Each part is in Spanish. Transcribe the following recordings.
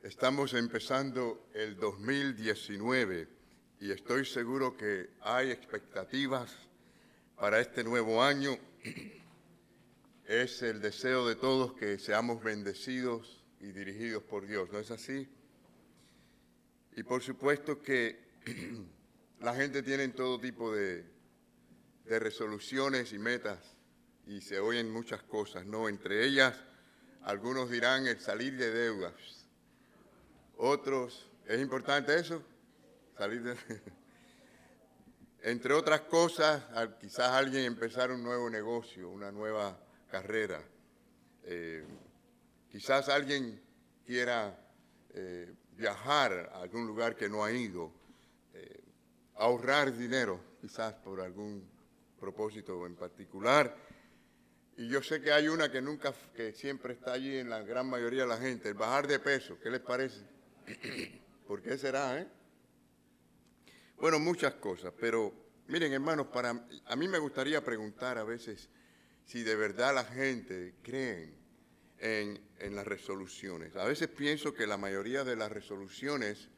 Estamos empezando el 2019 y estoy seguro que hay expectativas para este nuevo año. Es el deseo de todos que seamos bendecidos y dirigidos por Dios, ¿no es así? Y por supuesto que la gente tiene todo tipo de resoluciones y metas y se oyen muchas cosas, ¿no? Entre ellas, algunos dirán el salir de deudas. Otros, ¿es importante eso? Salir de... Entre otras cosas, quizás alguien empezar un nuevo negocio, una nueva carrera. Quizás alguien quiera viajar a algún lugar que no ha ido, ahorrar dinero, quizás por algún propósito en particular. Y yo sé que hay una que siempre está allí en la gran mayoría de la gente, el bajar de peso. ¿Qué les parece? ¿Por qué será, Bueno, muchas cosas, pero miren, hermanos, a mí me gustaría preguntar a veces si de verdad la gente cree en las resoluciones. A veces pienso que la mayoría de las resoluciones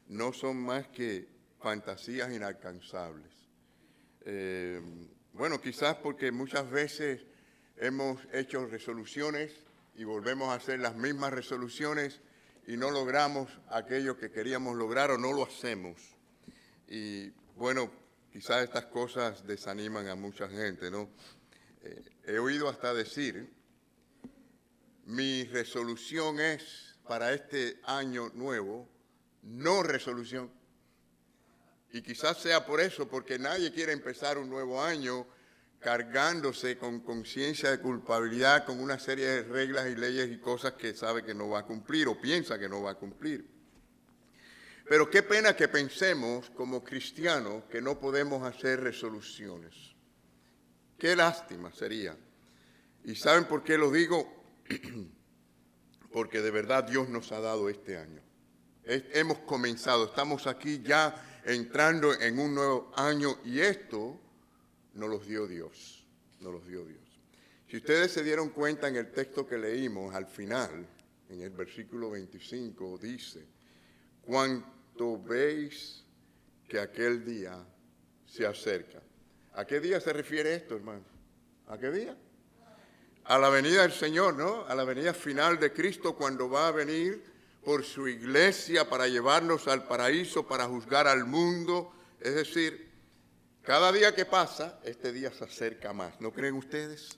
no son más que fantasías inalcanzables. Bueno, quizás porque muchas veces hemos hecho resoluciones y volvemos a hacer las mismas resoluciones y no logramos aquello que queríamos lograr o no lo hacemos. Y bueno, quizás estas cosas desaniman a mucha gente, ¿no? He oído hasta decir, mi resolución es para este año nuevo, no resolución. Y quizás sea por eso, porque nadie quiere empezar un nuevo año cargándose con conciencia de culpabilidad, con una serie de reglas y leyes y cosas que sabe que no va a cumplir o piensa que no va a cumplir. Pero qué pena que pensemos como cristianos que no podemos hacer resoluciones. Qué lástima sería. ¿Y saben por qué lo digo? Porque de verdad Dios nos ha dado este año. Hemos comenzado, estamos aquí ya entrando en un nuevo año y esto nos los dio Dios, nos los dio Dios. Si ustedes se dieron cuenta en el texto que leímos al final, en el versículo 25, dice, cuanto veis que aquel día se acerca. ¿A qué día se refiere esto, hermano? ¿A qué día? A la venida del Señor, ¿no? A la venida final de Cristo cuando va a venir por su iglesia para llevarnos al paraíso, para juzgar al mundo. Es decir, cada día que pasa, este día se acerca más. ¿No creen ustedes?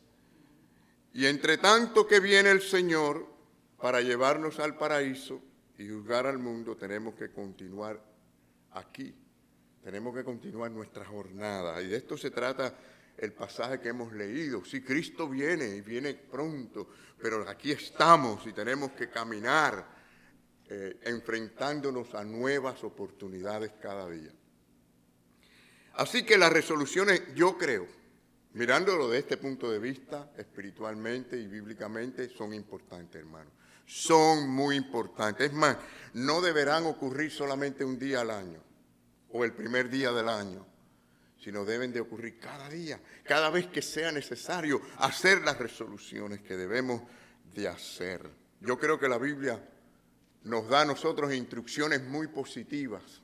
Y entre tanto que viene el Señor para llevarnos al paraíso y juzgar al mundo, tenemos que continuar aquí. Tenemos que continuar nuestra jornada. Y de esto se trata el pasaje que hemos leído. Sí, Cristo viene y viene pronto, pero aquí estamos y tenemos que caminar enfrentándonos a nuevas oportunidades cada día. Así que las resoluciones, yo creo, mirándolo de este punto de vista, espiritualmente y bíblicamente, son importantes, hermanos. Son muy importantes. Es más, no deberán ocurrir solamente un día al año o el primer día del año, sino deben de ocurrir cada día, cada vez que sea necesario hacer las resoluciones que debemos de hacer. Yo creo que la Biblia nos da a nosotros instrucciones muy positivas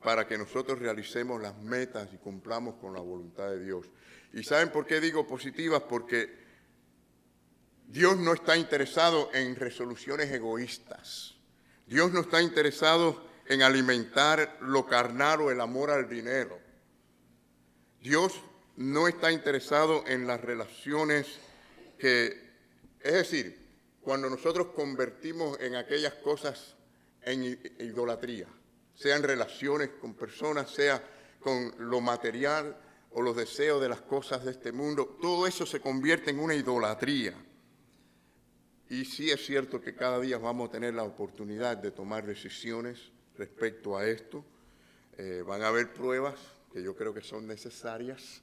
para que nosotros realicemos las metas y cumplamos con la voluntad de Dios. ¿Y saben por qué digo positivas? Porque Dios no está interesado en resoluciones egoístas. Dios no está interesado en alimentar lo carnal o el amor al dinero. Dios no está interesado en las relaciones es decir, cuando nosotros convertimos en aquellas cosas en idolatría, sean relaciones con personas, sea con lo material o los deseos de las cosas de este mundo, todo eso se convierte en una idolatría. Y sí es cierto que cada día vamos a tener la oportunidad de tomar decisiones respecto a esto. Van a haber pruebas que yo creo que son necesarias,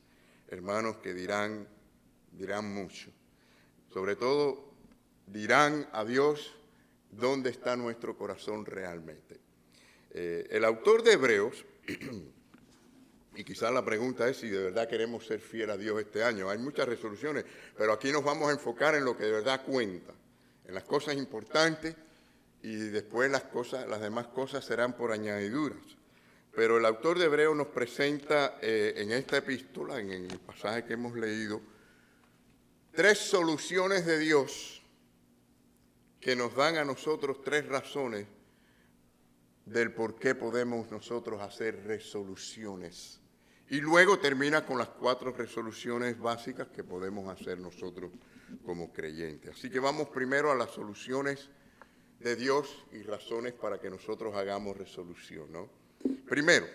hermanos, que dirán mucho. Sobre todo, dirán a Dios dónde está nuestro corazón realmente. El autor de Hebreos, y quizás la pregunta es si de verdad queremos ser fieles a Dios este año. Hay muchas resoluciones, pero aquí nos vamos a enfocar en lo que de verdad cuenta, en las cosas importantes y después las demás cosas serán por añadiduras. Pero el autor de Hebreos nos presenta en esta epístola, en el pasaje que hemos leído, 3 soluciones de Dios que nos dan a nosotros 3 razones del por qué podemos nosotros hacer resoluciones. Y luego termina con las 4 resoluciones básicas que podemos hacer nosotros como creyentes. Así que vamos primero a las soluciones de Dios y razones para que nosotros hagamos resolución, ¿no? Primero,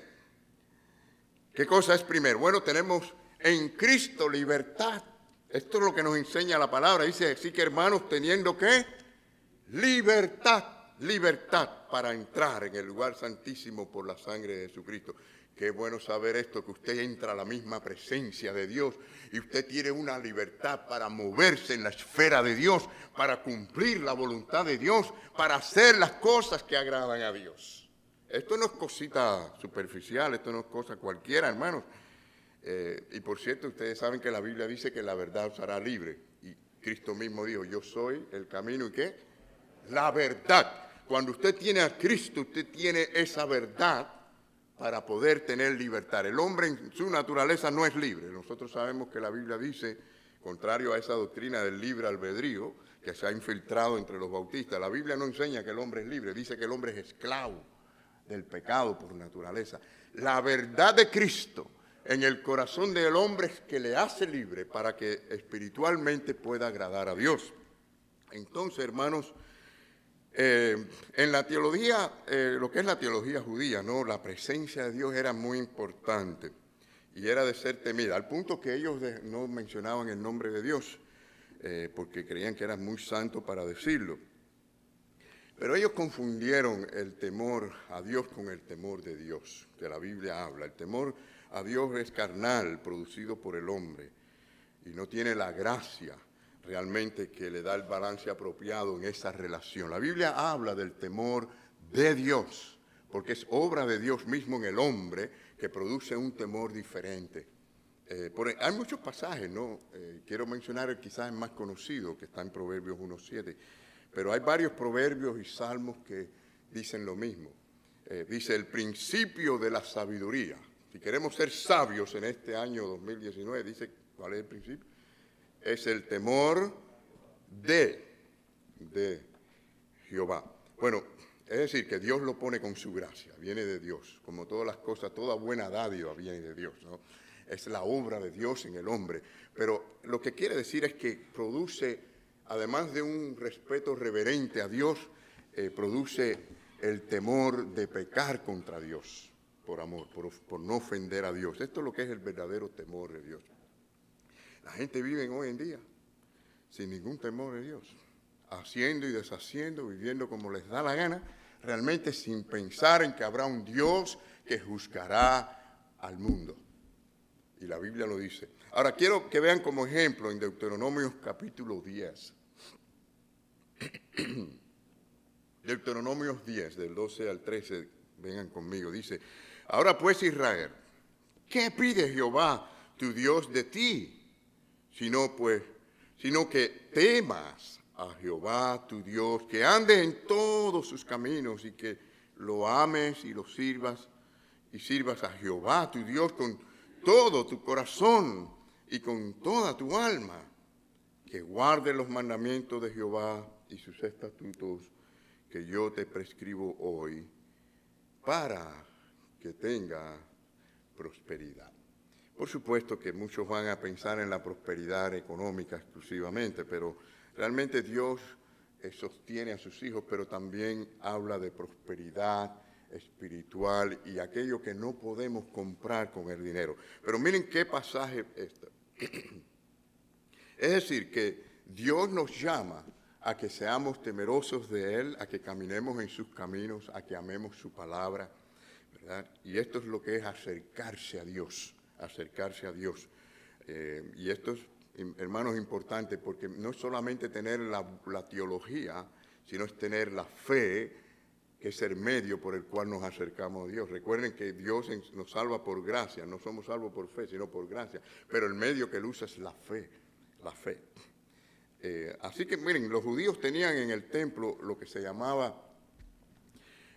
¿qué cosa es primero? Bueno, tenemos en Cristo libertad. Esto es lo que nos enseña la palabra. Dice, así que hermanos, teniendo ¿qué? Libertad para entrar en el lugar santísimo por la sangre de Jesucristo. Qué bueno saber esto, que usted entra a la misma presencia de Dios y usted tiene una libertad para moverse en la esfera de Dios, para cumplir la voluntad de Dios, para hacer las cosas que agradan a Dios. Esto no es cosita superficial, esto no es cosa cualquiera, hermanos. Y por cierto, ustedes saben que la Biblia dice que la verdad os hará libre. Y Cristo mismo dijo, yo soy el camino y ¿qué? La verdad. Cuando usted tiene a Cristo, usted tiene esa verdad para poder tener libertad. El hombre en su naturaleza no es libre. Nosotros sabemos que la Biblia dice, contrario a esa doctrina del libre albedrío, que se ha infiltrado entre los bautistas, la Biblia no enseña que el hombre es libre, dice que el hombre es esclavo del pecado por naturaleza. La verdad de Cristo en el corazón del hombre es que le hace libre para que espiritualmente pueda agradar a Dios. Entonces, hermanos, en la teología, lo que es la teología judía, ¿no? La presencia de Dios era muy importante y era de ser temida, al punto que ellos no mencionaban el nombre de Dios, porque creían que era muy santo para decirlo. Pero ellos confundieron el temor a Dios con el temor de Dios, que la Biblia habla. El temor a Dios es carnal, producido por el hombre, y no tiene la gracia realmente que le da el balance apropiado en esa relación. La Biblia habla del temor de Dios, porque es obra de Dios mismo en el hombre que produce un temor diferente. Hay muchos pasajes, ¿no? Quiero mencionar quizás el más conocido, que está en Proverbios 1:7, pero hay varios proverbios y salmos que dicen lo mismo. Dice, el principio de la sabiduría. Si queremos ser sabios en este año 2019, dice, ¿cuál es el principio? Es el temor de Jehová. Bueno, es decir, que Dios lo pone con su gracia, viene de Dios. Como todas las cosas, toda buena dádiva viene de Dios, ¿no? Es la obra de Dios en el hombre. Pero lo que quiere decir es que produce, además de un respeto reverente a Dios, produce el temor de pecar contra Dios, por amor, por no ofender a Dios. Esto es lo que es el verdadero temor de Dios. La gente vive hoy en día sin ningún temor de Dios, haciendo y deshaciendo, viviendo como les da la gana, realmente sin pensar en que habrá un Dios que juzgará al mundo. Y la Biblia lo dice. Ahora, quiero que vean como ejemplo en Deuteronomio capítulo 10. Deuteronomio 10, del 12 al 13, vengan conmigo, dice, ahora pues Israel, ¿qué pide Jehová tu Dios de ti? Sino que temas a Jehová tu Dios, que andes en todos sus caminos y que lo ames y lo sirvas, y sirvas a Jehová tu Dios con todo tu corazón y con toda tu alma, que guardes los mandamientos de Jehová y sus estatutos que yo te prescribo hoy, para que tenga prosperidad. Por supuesto que muchos van a pensar en la prosperidad económica exclusivamente, pero realmente Dios sostiene a sus hijos, pero también habla de prosperidad espiritual y aquello que no podemos comprar con el dinero. Pero miren qué pasaje este. Es decir, que Dios nos llama a que seamos temerosos de Él, a que caminemos en sus caminos, a que amemos su palabra, ¿verdad? Y esto es lo que es acercarse a Dios. Acercarse a Dios. Y esto es, hermanos, importante porque no es solamente tener la teología, sino es tener la fe, que es el medio por el cual nos acercamos a Dios. Recuerden que Dios nos salva por gracia, no somos salvos por fe, sino por gracia, pero el medio que Él usa es la fe, la fe. Así que miren, los judíos tenían en el templo lo que se llamaba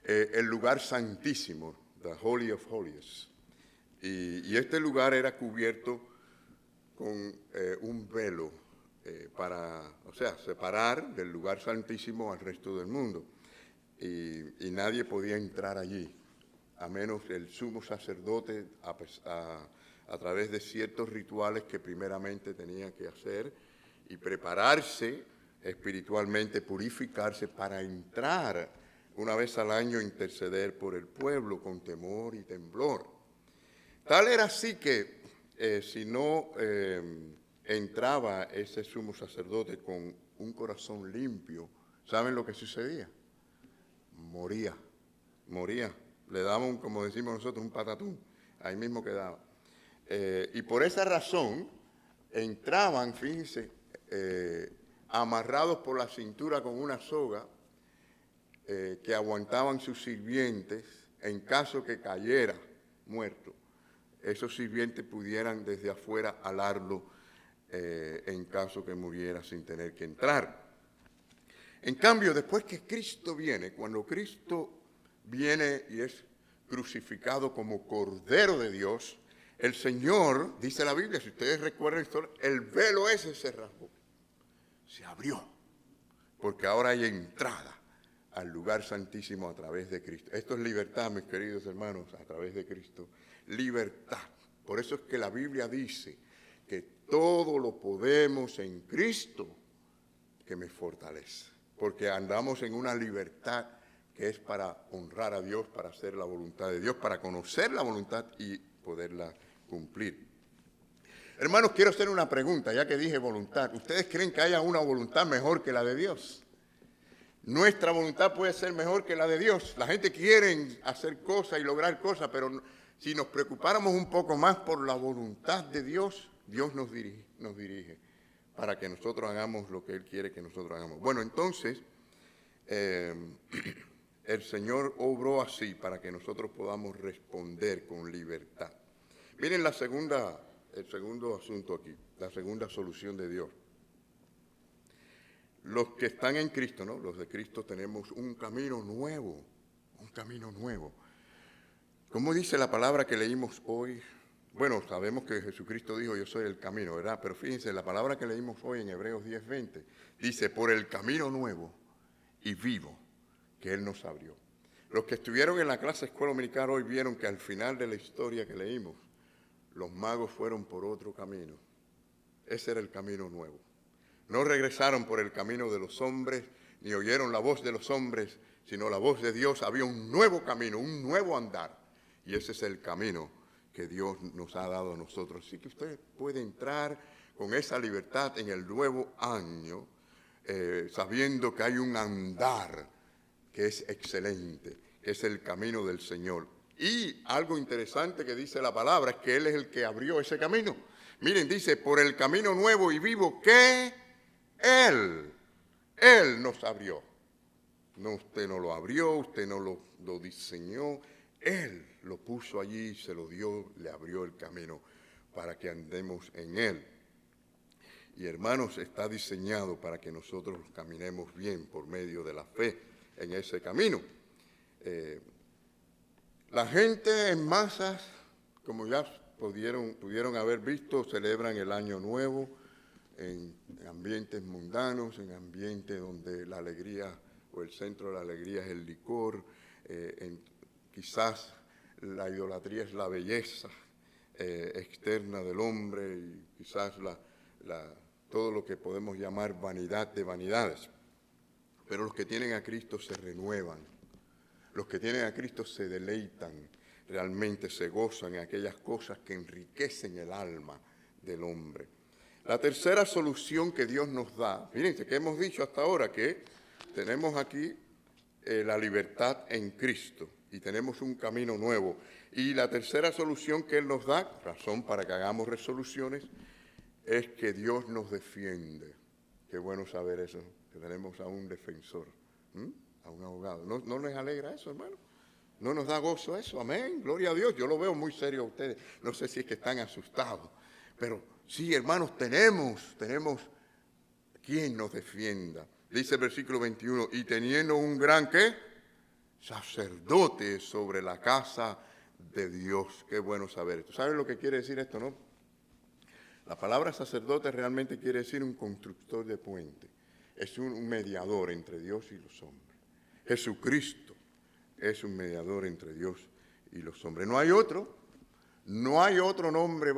el lugar santísimo, the Holy of Holies. Y este lugar era cubierto con un velo para, o sea, separar del lugar santísimo al resto del mundo. Y nadie podía entrar allí, a menos el sumo sacerdote a través de ciertos rituales que primeramente tenía que hacer y prepararse espiritualmente, purificarse para entrar una vez al año, interceder por el pueblo con temor y temblor. Tal era así que si no entraba ese sumo sacerdote con un corazón limpio, ¿saben lo que sucedía? Moría. Le daban, como decimos nosotros, un patatún. Ahí mismo quedaba. Y por esa razón entraban, fíjense, amarrados por la cintura con una soga que aguantaban sus sirvientes en caso que cayera muerto. Esos sirvientes pudieran desde afuera alarlo en caso que muriera sin tener que entrar. En cambio, después que Cristo viene, cuando Cristo viene y es crucificado como Cordero de Dios, el Señor, dice la Biblia, si ustedes recuerdan, el velo ese se rasgó, se abrió, porque ahora hay entrada al lugar santísimo a través de Cristo. Esto es libertad, mis queridos hermanos, a través de Cristo. Libertad. Por eso es que la Biblia dice que todo lo podemos en Cristo que me fortalece. Porque andamos en una libertad que es para honrar a Dios, para hacer la voluntad de Dios, para conocer la voluntad y poderla cumplir. Hermanos, quiero hacer una pregunta, ya que dije voluntad. ¿Ustedes creen que haya una voluntad mejor que la de Dios? Nuestra voluntad puede ser mejor que la de Dios. La gente quiere hacer cosas y lograr cosas, pero si nos preocupáramos un poco más por la voluntad de Dios, Dios nos dirige para que nosotros hagamos lo que Él quiere que nosotros hagamos. Bueno, entonces, el Señor obró así para que nosotros podamos responder con libertad. Miren el segundo asunto aquí, la segunda solución de Dios. Los que están en Cristo, ¿no? Los de Cristo tenemos un camino nuevo, un camino nuevo. ¿Cómo dice la palabra que leímos hoy? Bueno, sabemos que Jesucristo dijo, yo soy el camino, ¿verdad? Pero fíjense, la palabra que leímos hoy en Hebreos 10:20, dice, por el camino nuevo y vivo que Él nos abrió. Los que estuvieron en la clase escuela dominical hoy vieron que al final de la historia que leímos, los magos fueron por otro camino. Ese era el camino nuevo. No regresaron por el camino de los hombres, ni oyeron la voz de los hombres, sino la voz de Dios. Había un nuevo camino, un nuevo andar. Y ese es el camino que Dios nos ha dado a nosotros. Así que usted puede entrar con esa libertad en el nuevo año, sabiendo que hay un andar que es excelente, que es el camino del Señor. Y algo interesante que dice la palabra es que Él es el que abrió ese camino. Miren, dice, por el camino nuevo y vivo que Él nos abrió. No, usted no lo abrió, usted no lo diseñó. Él lo puso allí, se lo dio, le abrió el camino para que andemos en Él. Y hermanos, está diseñado para que nosotros caminemos bien por medio de la fe en ese camino. La gente en masas, como ya pudieron haber visto, celebran el Año Nuevo en ambientes mundanos, en ambientes donde la alegría o el centro de la alegría es el licor, quizás la idolatría es la belleza externa del hombre y quizás todo lo que podemos llamar vanidad de vanidades. Pero los que tienen a Cristo se renuevan, los que tienen a Cristo se deleitan, realmente se gozan en aquellas cosas que enriquecen el alma del hombre. La tercera solución que Dios nos da, fíjense que hemos dicho hasta ahora que tenemos aquí la libertad en Cristo y tenemos un camino nuevo. Y la tercera solución que Él nos da, razón para que hagamos resoluciones, es que Dios nos defiende. Qué bueno saber eso, que tenemos a un defensor, a un abogado. ¿No les alegra eso, hermano? ¿No nos da gozo eso? Amén, gloria a Dios. Yo lo veo muy serio a ustedes. No sé si es que están asustados, pero sí, hermanos, tenemos quien nos defienda. Dice el versículo 21, y teniendo un gran, ¿qué? sacerdote sobre la casa de Dios. Qué bueno saber esto. ¿Sabes lo que quiere decir esto, no? La palabra sacerdote realmente quiere decir un constructor de puente. Es un mediador entre Dios y los hombres. Jesucristo es un mediador entre Dios y los hombres. No hay otro nombre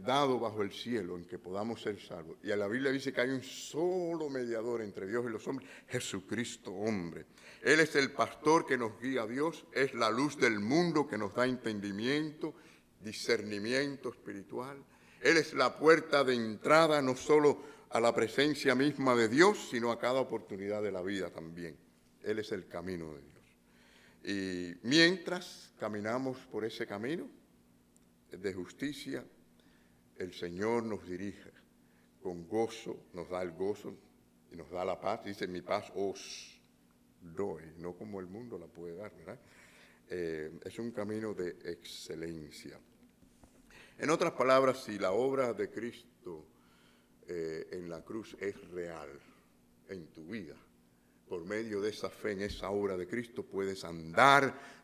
dado bajo el cielo en que podamos ser salvos. Y la Biblia dice que hay un solo mediador entre Dios y los hombres, Jesucristo hombre. Él es el pastor que nos guía a Dios, es la luz del mundo que nos da entendimiento, discernimiento espiritual. Él es la puerta de entrada no solo a la presencia misma de Dios, sino a cada oportunidad de la vida también. Él es el camino de Dios. Y mientras caminamos por ese camino de justicia, el Señor nos dirige con gozo, nos da el gozo y nos da la paz. Dice, mi paz os doy, no como el mundo la puede dar, ¿verdad? Es un camino de excelencia. En otras palabras, si la obra de Cristo en la cruz es real en tu vida, por medio de esa fe en esa obra de Cristo puedes andar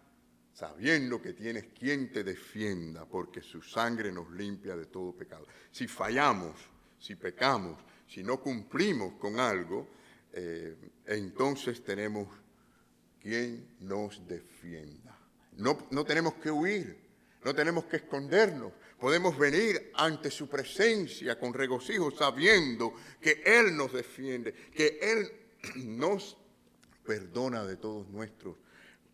sabiendo que tienes quien te defienda, porque su sangre nos limpia de todo pecado. Si fallamos, si pecamos, si no cumplimos con algo, entonces tenemos quien nos defienda. No tenemos que huir, no tenemos que escondernos. Podemos venir ante su presencia con regocijo, sabiendo que Él nos defiende, que Él nos perdona de todos nuestros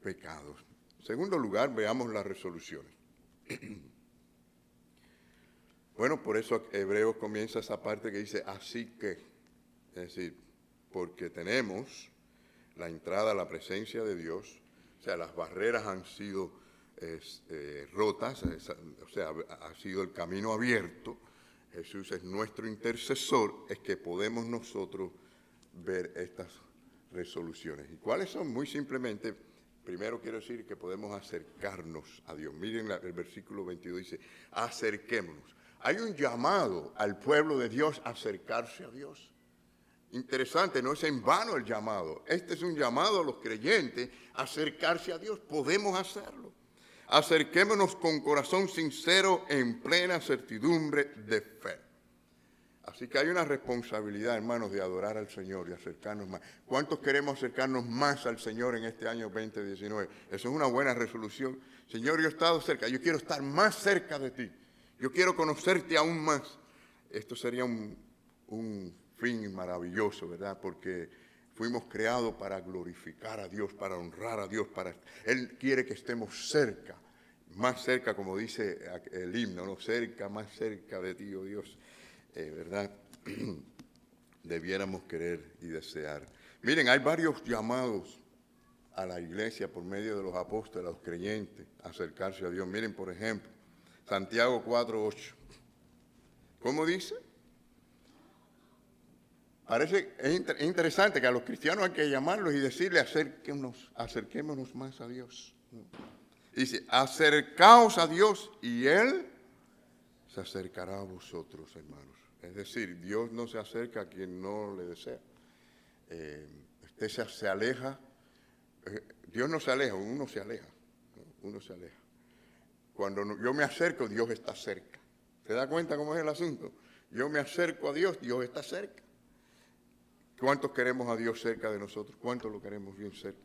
pecados. En segundo lugar, veamos las resoluciones. Bueno, por eso Hebreos comienza esa parte que dice, así que, es decir, porque tenemos la entrada a la presencia de Dios, o sea, las barreras han sido rotas, o sea, ha sido el camino abierto, Jesús es nuestro intercesor, es que podemos nosotros ver estas resoluciones. ¿Y cuáles son? Muy simplemente, primero quiero decir que podemos acercarnos a Dios. Miren el versículo 22, dice, acerquémonos. Hay un llamado al pueblo de Dios a acercarse a Dios. Interesante, no es en vano el llamado. Este es un llamado a los creyentes a acercarse a Dios. Podemos hacerlo. Acerquémonos con corazón sincero en plena certidumbre de fe. Así que hay una responsabilidad, hermanos, de adorar al Señor y acercarnos más. ¿Cuántos queremos acercarnos más al Señor en este año 2019? Eso es una buena resolución. Señor, yo he estado cerca, yo quiero estar más cerca de ti. Yo quiero conocerte aún más. Esto sería un fin maravilloso, ¿verdad? Porque fuimos creados para glorificar a Dios, para honrar a Dios. Él quiere que estemos cerca, más cerca, como dice el himno, ¿no? Cerca, más cerca de ti, oh Dios. ¿Verdad? Debiéramos querer y desear. Miren, hay varios llamados a la iglesia por medio de los apóstoles, a los creyentes, a acercarse a Dios. Miren, por ejemplo, Santiago 4:8. ¿Cómo dice? Es interesante que a los cristianos hay que llamarlos y decirles acerquémonos más a Dios. Dice, acercaos a Dios y Él se acercará a vosotros, hermanos. Es decir, Dios no se acerca a quien no le desea. Usted se aleja, Dios no se aleja, uno se aleja, ¿no? Uno se aleja. Cuando yo me acerco, Dios está cerca. ¿Se da cuenta cómo es el asunto? Yo me acerco a Dios, Dios está cerca. ¿Cuántos queremos a Dios cerca de nosotros? ¿Cuántos lo queremos bien cerca?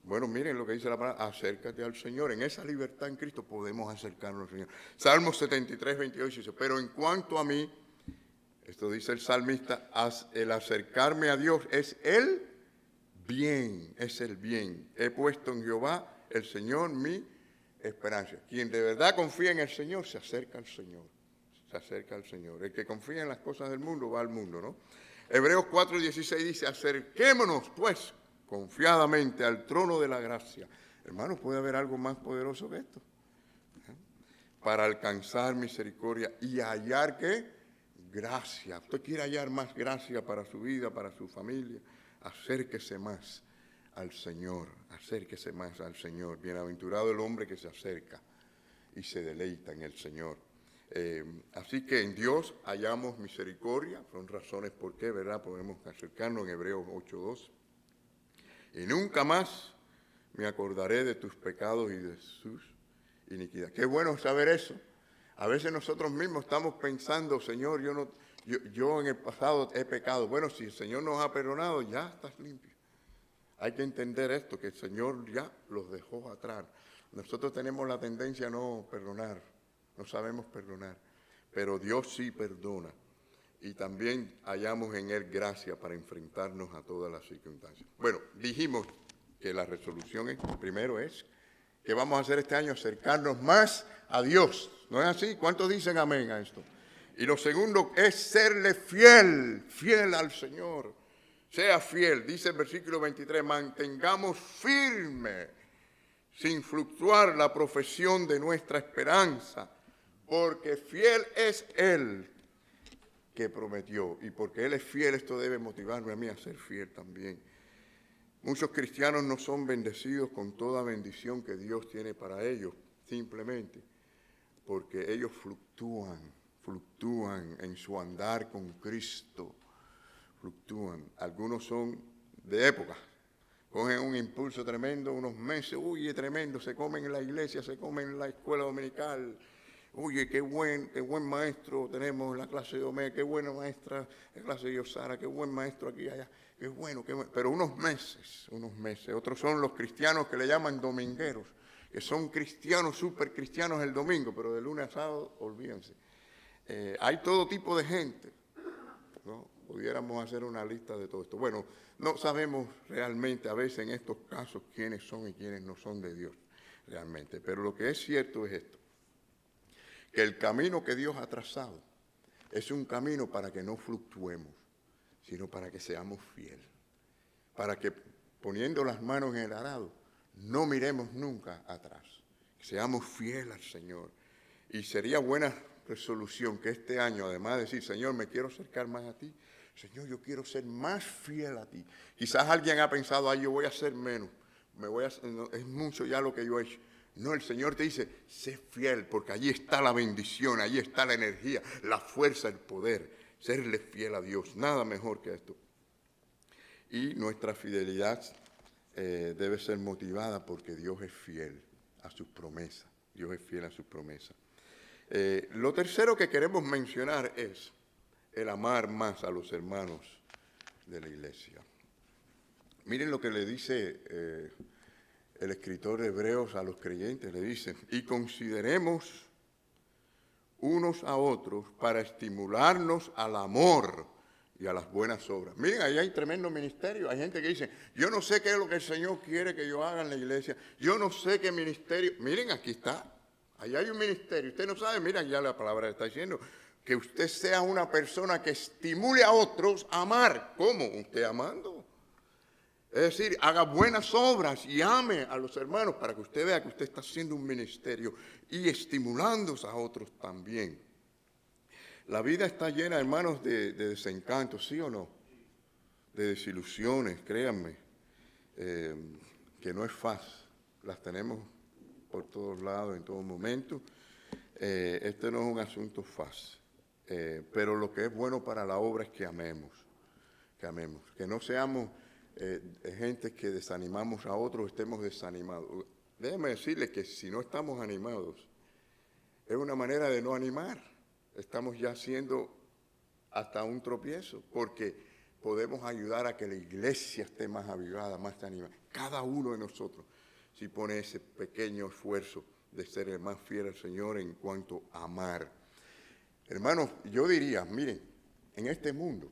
Bueno, miren lo que dice la palabra, acércate al Señor. En esa libertad en Cristo podemos acercarnos al Señor. Salmo 73:28 dice, pero en cuanto a mí, esto dice el salmista, el acercarme a Dios es el bien, es el bien. He puesto en Jehová, el Señor, mi esperanza. Quien de verdad confía en el Señor, se acerca al Señor. Se acerca al Señor. El que confía en las cosas del mundo, va al mundo, ¿no? Hebreos 4:16 dice, acerquémonos, pues, confiadamente al trono de la gracia. Hermanos, ¿puede haber algo más poderoso que esto? Para alcanzar misericordia y hallar, ¿qué? Gracia. Usted quiere hallar más gracia para su vida, para su familia. Acérquese más al Señor. Acérquese más al Señor. Bienaventurado el hombre que se acerca y se deleita en el Señor. Así que en Dios hallamos misericordia. Son razones por qué, ¿verdad? Podemos acercarnos en Hebreos 8:2. y nunca más me acordaré de tus pecados y de sus iniquidades. Qué bueno saber eso. A veces nosotros mismos estamos pensando, Señor, yo en el pasado he pecado. Bueno, si el Señor nos ha perdonado, ya estás limpio. Hay que entender esto, que el Señor ya los dejó atrás. Nosotros tenemos la tendencia a no perdonar, no sabemos perdonar, pero Dios sí perdona. Y también hallamos en Él gracia para enfrentarnos a todas las circunstancias. Bueno, dijimos que la resolución primero es que vamos a hacer este año acercarnos más a Dios. ¿No es así? ¿Cuántos dicen amén a esto? Y lo segundo es serle fiel, fiel al Señor. Sea fiel, dice el versículo 23, mantengamos firme, sin fluctuar la profesión de nuestra esperanza, porque fiel es Él que prometió. Y porque Él es fiel, esto debe motivarme a mí a ser fiel también. Muchos cristianos no son bendecidos con toda bendición que Dios tiene para ellos, simplemente porque ellos fluctúan en su andar con Cristo, fluctúan. Algunos son de época, cogen un impulso tremendo, unos meses, uy, es tremendo, se comen en la iglesia, se comen en la escuela dominical. Oye, qué buen maestro tenemos en la clase de Omega, qué buena maestra en la clase de Yosara, qué buen maestro aquí y allá, qué bueno. Pero unos meses. Otros son los cristianos que le llaman domingueros, que son cristianos, súper cristianos el domingo, pero de lunes a sábado, olvídense. Hay todo tipo de gente, ¿no? Pudiéramos hacer una lista de todo esto. Bueno, no sabemos realmente a veces en estos casos quiénes son y quiénes no son de Dios realmente, pero lo que es cierto es esto, que el camino que Dios ha trazado es un camino para que no fluctuemos, sino para que seamos fieles, para que poniendo las manos en el arado no miremos nunca atrás, que seamos fieles al Señor. Y sería buena resolución que este año, además de decir, Señor, me quiero acercar más a ti, Señor, yo quiero ser más fiel a ti. Quizás alguien ha pensado, yo voy a hacer menos, es mucho ya lo que yo he hecho. No, el Señor te dice, sé fiel, porque allí está la bendición, allí está la energía, la fuerza, el poder. Serle fiel a Dios, nada mejor que esto. Y nuestra fidelidad debe ser motivada porque Dios es fiel a sus promesas. Dios es fiel a sus promesas. Lo tercero que queremos mencionar es el amar más a los hermanos de la iglesia. Miren lo que le dice el escritor de Hebreos a los creyentes, le dice, y consideremos unos a otros para estimularnos al amor y a las buenas obras. Miren, ahí hay tremendo ministerio. Hay gente que dice, yo no sé qué es lo que el Señor quiere que yo haga en la iglesia. Yo no sé qué ministerio. Miren, aquí está. Ahí hay un ministerio. Usted no sabe, miren, ya la palabra está diciendo, que usted sea una persona que estimule a otros a amar. ¿Cómo? Usted amando. Es decir, haga buenas obras y ame a los hermanos para que usted vea que usted está haciendo un ministerio y estimulándose a otros también. La vida está llena, hermanos, de desencantos, ¿sí o no? De desilusiones, créanme, que no es fácil. Las tenemos por todos lados, en todo momento. Este no es un asunto fácil. Pero lo que es bueno para la obra es que amemos. Que no seamos gente que desanimamos a otros, estemos desanimados. Déjeme decirle que si no estamos animados, es una manera de no animar. Estamos ya haciendo hasta un tropiezo, porque podemos ayudar a que la iglesia esté más avivada, más animada. Cada uno de nosotros, si pone ese pequeño esfuerzo de ser el más fiel al Señor en cuanto a amar. Hermanos, yo diría, miren, en este mundo,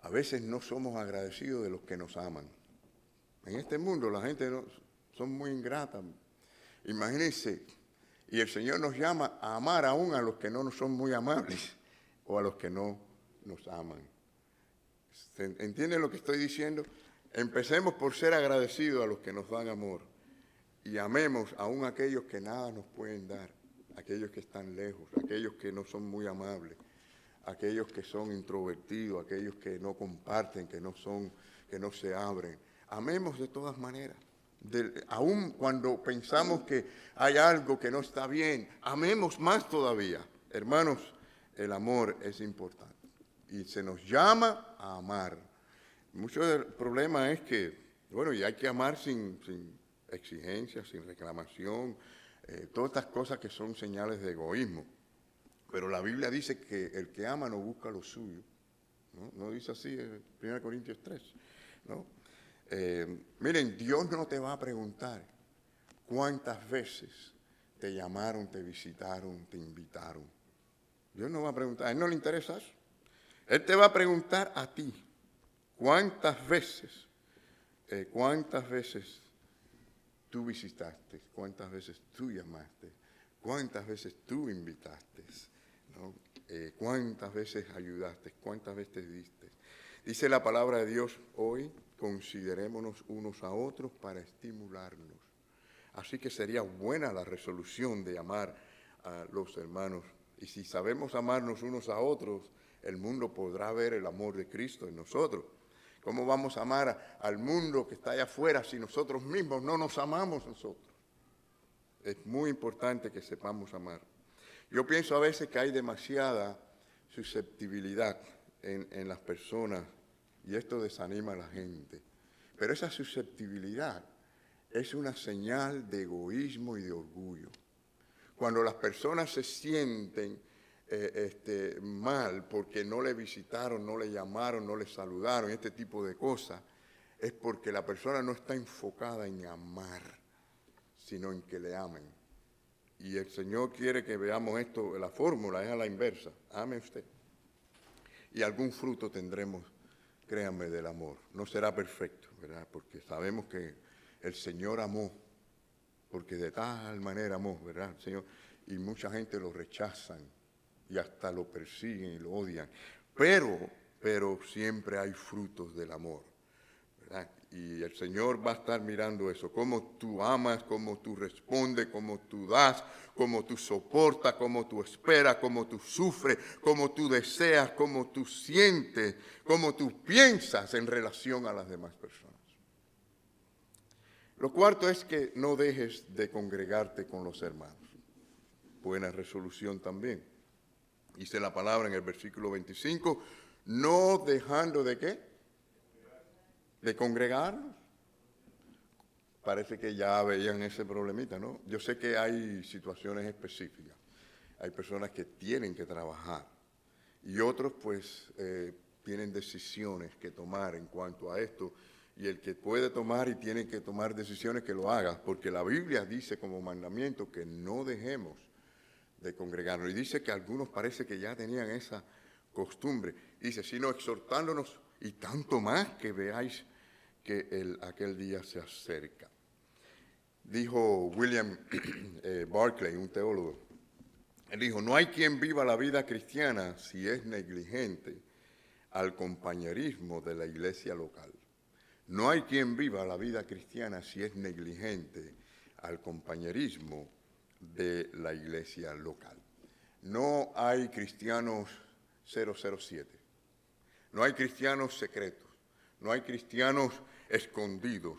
a veces no somos agradecidos de los que nos aman. En este mundo la gente son muy ingrata. Imagínense, y el Señor nos llama a amar aún a los que no nos son muy amables o a los que no nos aman. ¿Entienden lo que estoy diciendo? Empecemos por ser agradecidos a los que nos dan amor y amemos aún a aquellos que nada nos pueden dar, aquellos que están lejos, aquellos que no son muy amables, aquellos que son introvertidos, aquellos que no comparten, que no se abren. Amemos de todas maneras. Aún cuando pensamos que hay algo que no está bien, amemos más todavía. Hermanos, el amor es importante y se nos llama a amar. Mucho del problema es que, bueno, y hay que amar sin exigencia, sin reclamación, todas estas cosas que son señales de egoísmo. Pero la Biblia dice que el que ama no busca lo suyo, ¿no? No dice así en 1 Corintios 3, ¿no? Miren, Dios no te va a preguntar cuántas veces te llamaron, te visitaron, te invitaron. Dios no va a preguntar, a Él no le interesa eso. Él te va a preguntar a ti, cuántas veces tú visitaste, cuántas veces tú llamaste, cuántas veces tú invitaste, ¿no? Cuántas veces ayudaste, cuántas veces diste. Dice la palabra de Dios hoy, considerémonos unos a otros para estimularnos. Así que sería buena la resolución de amar a los hermanos. Y si sabemos amarnos unos a otros, el mundo podrá ver el amor de Cristo en nosotros. ¿Cómo vamos a amar al mundo que está allá afuera si nosotros mismos no nos amamos nosotros? Es muy importante que sepamos amar. Yo pienso a veces que hay demasiada susceptibilidad en las personas y esto desanima a la gente. Pero esa susceptibilidad es una señal de egoísmo y de orgullo. Cuando las personas se sienten mal porque no le visitaron, no le llamaron, no le saludaron, este tipo de cosas, es porque la persona no está enfocada en amar, sino en que le amen. Y el Señor quiere que veamos esto, la fórmula es a la inversa, ame usted. Y algún fruto tendremos, créanme, del amor. No será perfecto, ¿verdad? Porque sabemos que el Señor amó, porque de tal manera amó, ¿verdad? El Señor, y mucha gente lo rechazan y hasta lo persiguen y lo odian. Pero siempre hay frutos del amor, ¿verdad? Y el Señor va a estar mirando eso, cómo tú amas, cómo tú respondes, cómo tú das, cómo tú soportas, cómo tú esperas, cómo tú sufres, cómo tú deseas, cómo tú sientes, cómo tú piensas en relación a las demás personas. Lo cuarto es que no dejes de congregarte con los hermanos. Buena resolución también. Dice la palabra en el versículo 25, no dejando de ¿qué? De congregarnos. Parece que ya veían ese problemita, ¿no? Yo sé que hay situaciones específicas. Hay personas que tienen que trabajar y otros pues tienen decisiones que tomar en cuanto a esto. Y el que puede tomar y tiene que tomar decisiones que lo haga, porque la Biblia dice como mandamiento que no dejemos de congregarnos. Y dice que algunos parece que ya tenían esa costumbre. Dice, sino exhortándonos y tanto más que veáis que aquel día se acerca. Dijo William Barclay, un teólogo, él dijo, no hay quien viva la vida cristiana si es negligente al compañerismo de la iglesia local. No hay quien viva la vida cristiana si es negligente al compañerismo de la iglesia local. No hay cristianos 007, no hay cristianos secretos, no hay cristianos escondidos,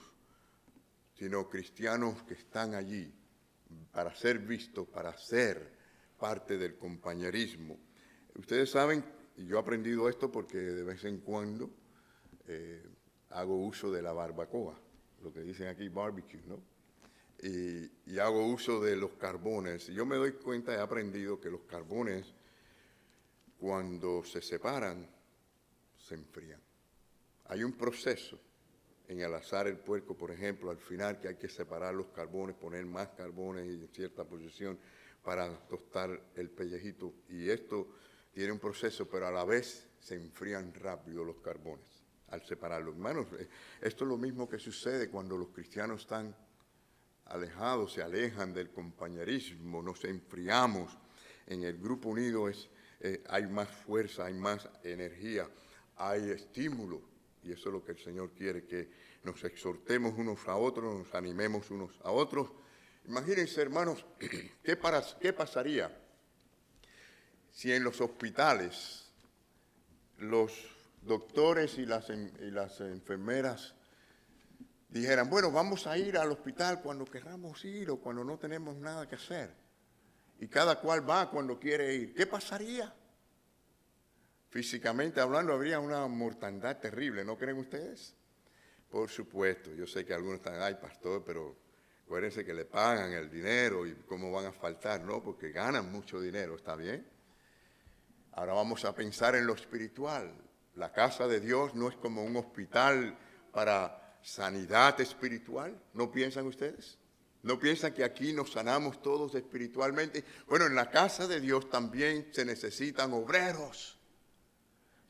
sino cristianos que están allí para ser vistos, para ser parte del compañerismo. Ustedes saben, y yo he aprendido esto porque de vez en cuando hago uso de la barbacoa, lo que dicen aquí barbecue, ¿no? Y hago uso de los carbones. Y yo me doy cuenta, he aprendido que los carbones, cuando se separan, se enfrían. Hay un proceso en el asar el puerco, por ejemplo, al final que hay que separar los carbones, poner más carbones en cierta posición para tostar el pellejito. Y esto tiene un proceso, pero a la vez se enfrían rápido los carbones al separarlos. Hermanos, esto es lo mismo que sucede cuando los cristianos están alejados, se alejan del compañerismo, nos enfriamos. En el grupo unido hay más fuerza, hay más energía, hay estímulo. Y eso es lo que el Señor quiere, que nos exhortemos unos a otros, nos animemos unos a otros. Imagínense, hermanos, ¿qué pasaría si en los hospitales los doctores y las enfermeras dijeran, bueno, vamos a ir al hospital cuando queramos ir o cuando no tenemos nada que hacer? Y cada cual va cuando quiere ir. ¿Qué pasaría? físicamente hablando, habría una mortandad terrible, ¿no creen ustedes? Por supuesto, yo sé que algunos están, ay, pastor, pero acuérdense que le pagan el dinero y cómo van a faltar, ¿no? Porque ganan mucho dinero, ¿está bien? Ahora vamos a pensar en lo espiritual. La casa de Dios no es como un hospital para sanidad espiritual, ¿no piensan ustedes? ¿No piensan que aquí nos sanamos todos espiritualmente? Bueno, en la casa de Dios también se necesitan obreros.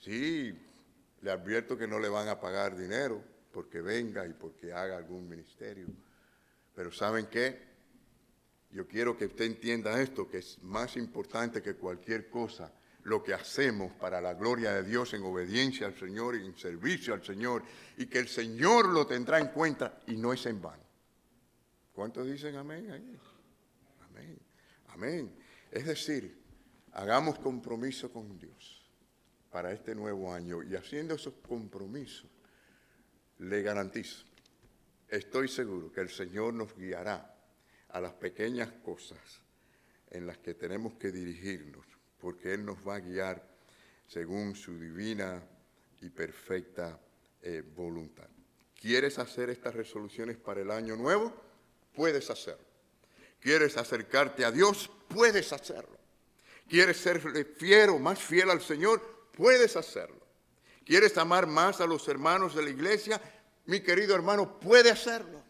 Sí, le advierto que no le van a pagar dinero porque venga y porque haga algún ministerio. Pero ¿saben qué? Yo quiero que usted entienda esto, que es más importante que cualquier cosa, lo que hacemos para la gloria de Dios en obediencia al Señor y en servicio al Señor, y que el Señor lo tendrá en cuenta y no es en vano. ¿Cuántos dicen amén ahí? Amén. Amén. Es decir, hagamos compromiso con Dios para este nuevo año y haciendo esos compromisos, le garantizo, estoy seguro que el Señor nos guiará a las pequeñas cosas en las que tenemos que dirigirnos, porque Él nos va a guiar según su divina y perfecta voluntad. ¿Quieres hacer estas resoluciones para el año nuevo? Puedes hacerlo. ¿Quieres acercarte a Dios? Puedes hacerlo. ¿Quieres serle fiel o más fiel al Señor? Puedes hacerlo. ¿Quieres amar más a los hermanos de la iglesia? Mi querido hermano, puede hacerlo.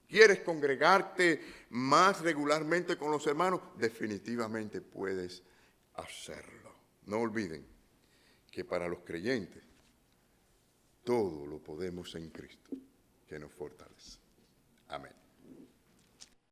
¿Quieres congregarte más regularmente con los hermanos? Definitivamente puedes hacerlo. No olviden que para los creyentes todo lo podemos en Cristo, que nos fortalece. Amén.